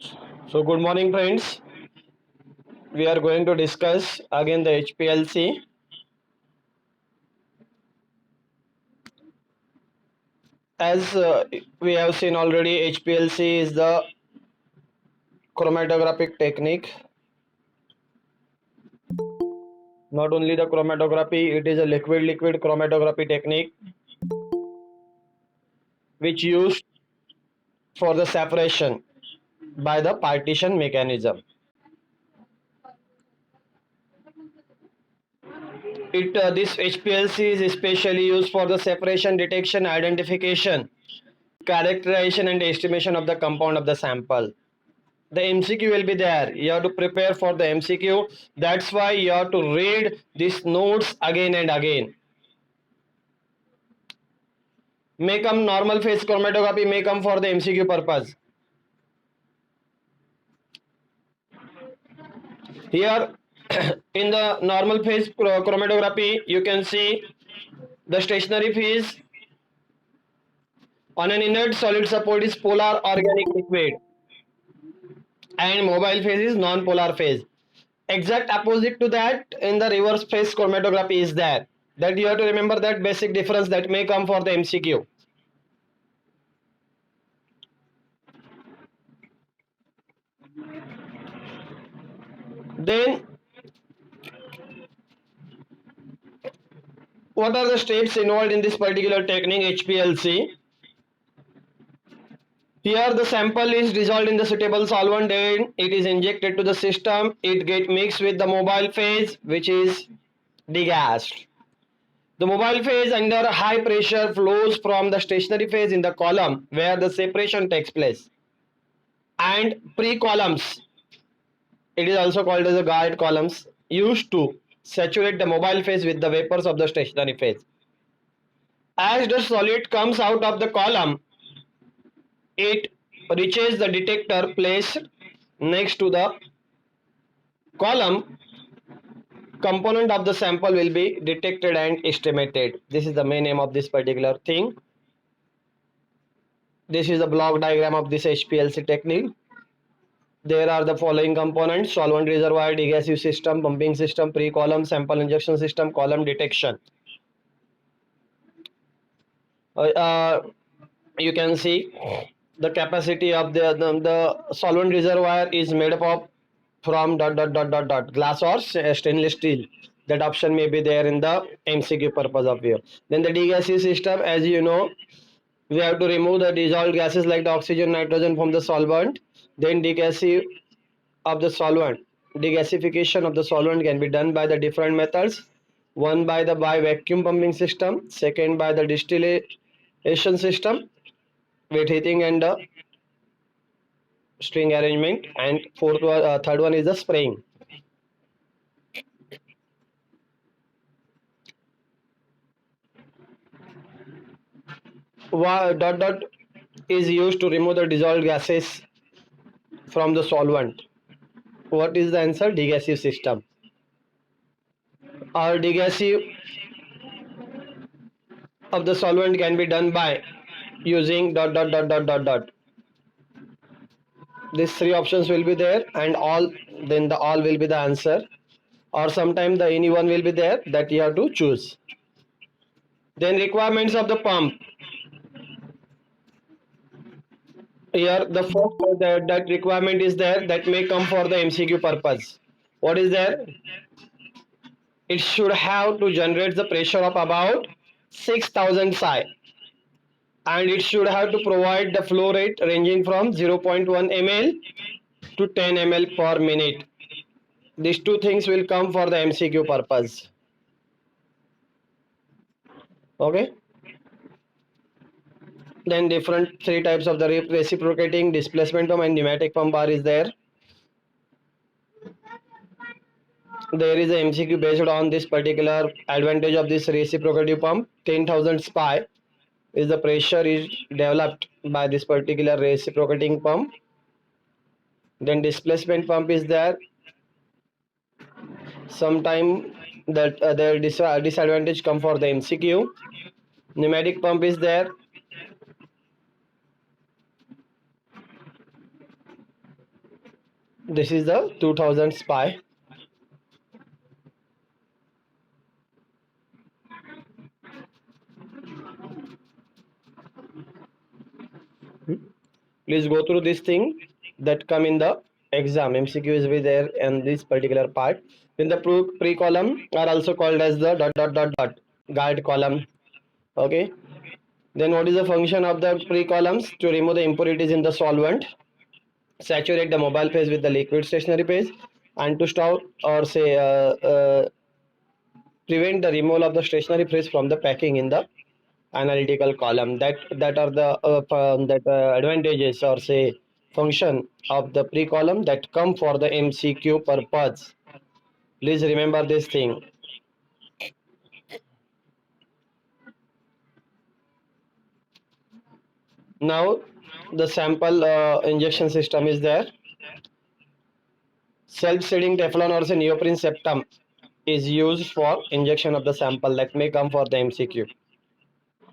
So good morning friends. We are going to discuss again the HPLC. As we have seen already, HPLC is the chromatographic technique. Not only the chromatography, it is a liquid chromatography technique which used for the separation by the partition mechanism. This HPLC is especially used for the separation, detection, identification, characterization and estimation of the compound of the sample. The MCQ will be there. You have to prepare for the MCQ. That's why you have to read these notes again and again. May come normal phase chromatography may come for the MCQ purpose. Here in the normal phase chromatography, you can see the stationary phase on an inert solid support is polar organic liquid and mobile phase is non-polar phase. Exact opposite to that in the reverse phase chromatography is there. That you have to remember that basic difference that may come for the MCQ. Then what are the steps involved in this particular technique HPLC? Here the sample is dissolved in the suitable solvent and it is injected to the system. It gets mixed with the mobile phase which is degassed. The mobile phase under high pressure flows from the stationary phase in the column where the separation takes place. And pre-columns, it is also called as the guide columns, used to saturate the mobile phase with the vapors of the stationary phase. As the solid comes out of the column, it reaches the detector placed next to the column. Component of the sample will be detected and estimated. This is the main aim of this particular thing. This is the block diagram of this HPLC technique. There are the following components: solvent reservoir, degassive system, pumping system, pre-column, sample injection system, column detection. You can see the capacity of the solvent reservoir is made up of from glass or stainless steel. That option may be there in the MCQ purpose of view. Then the degassive system, as you know, we have to remove the dissolved gases like the oxygen, nitrogen from the solvent. Then degassive of the solvent, degasification of the solvent can be done by the different methods. One by vacuum pumping system, second by the distillation system with heating and string arrangement, and third one is the spraying. Dot is used to remove the dissolved gases from the solvent. What is the answer? Degassive system. Or degassive of the solvent can be done by using dot. These three options will be there, and all, then the all will be the answer, or sometimes the any one will be there that you have to choose. Then requirements of the pump. Here the first that requirement is there that may come for the MCQ purpose. What is there? It should have to generate the pressure of about 6000 psi, and it should have to provide the flow rate ranging from 0.1 ml to 10 ml per minute. These two things will come for the MCQ purpose. Okay. Then different three types of the reciprocating, displacement pump and pneumatic pump are is there. There is a MCQ based on this particular advantage of this reciprocating pump. 10,000 SPI is the pressure is developed by this particular reciprocating pump. Then displacement pump is there. Sometime that their disadvantage come for the MCQ. Pneumatic pump is there. This is the 2000 SPY. Please go through this thing that come in the exam. MCQ is be there in this particular part. Then the pre-column are also called as the dot dot dot dot guide column. Okay. Then what is the function of the pre-columns? To remove the impurities in the solvent, saturate the mobile phase with the liquid stationary phase, and to stop or say prevent the removal of the stationary phase from the packing in the analytical column. That are the advantages or say function of the pre-column that come for the MCQ purpose. Please remember this thing. Now the sample injection system is there. Self-sealing Teflon or say neoprene septum is used for injection of the sample that may come for the MCQ.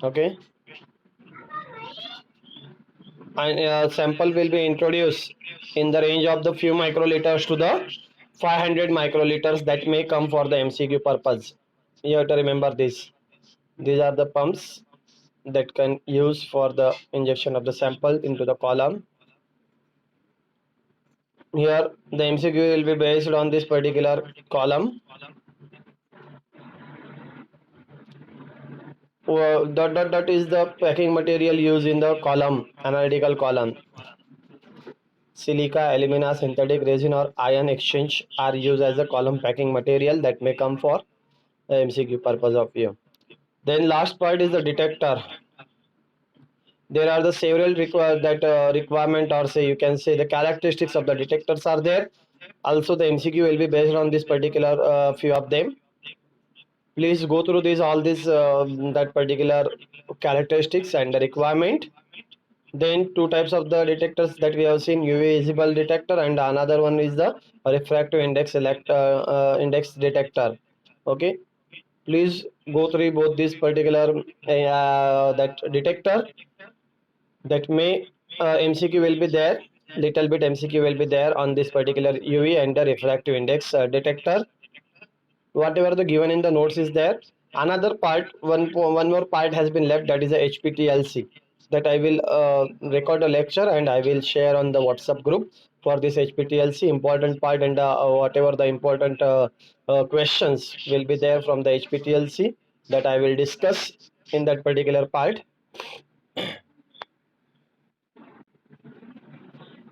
Okay, and sample will be introduced in the range of the few microliters to the 500 microliters that may come for the MCQ purpose. You have to remember this. These are the pumps that can use for the injection of the sample into the column. Here the MCQ will be based on this particular column. Dot is the packing material used in the column, analytical column. Silica, alumina, synthetic resin or ion exchange are used as a column packing material that may come for the MCQ purpose of you. Then last part is the detector. There are the several requirement or say you can say the characteristics of the detectors are there. Also the MCQ will be based on this particular few of them. Please go through this all this that particular characteristics and the requirement. Then two types of the detectors that we have seen: UV visible detector and another one is the refractive index detector. Okay, please go through both this particular that detector that may MCQ will be there. Little bit MCQ will be there on this particular UV and the refractive index detector. Whatever the given in the notes is there. Another part, one more part has been left, that is a HPTLC, that I will record a lecture and I will share on the WhatsApp group for this HPTLC important part, and whatever the important questions will be there from the HPTLC that I will discuss in that particular part.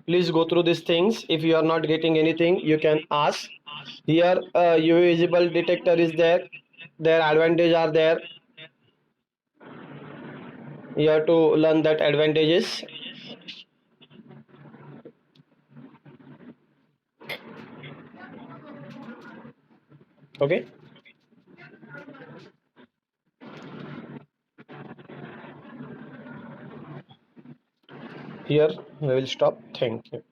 Please go through these things. If you are not getting anything, you can ask. Here UV visible detector is there, their advantage are there. You have to learn that advantages. Okay, here we will stop. Thank you.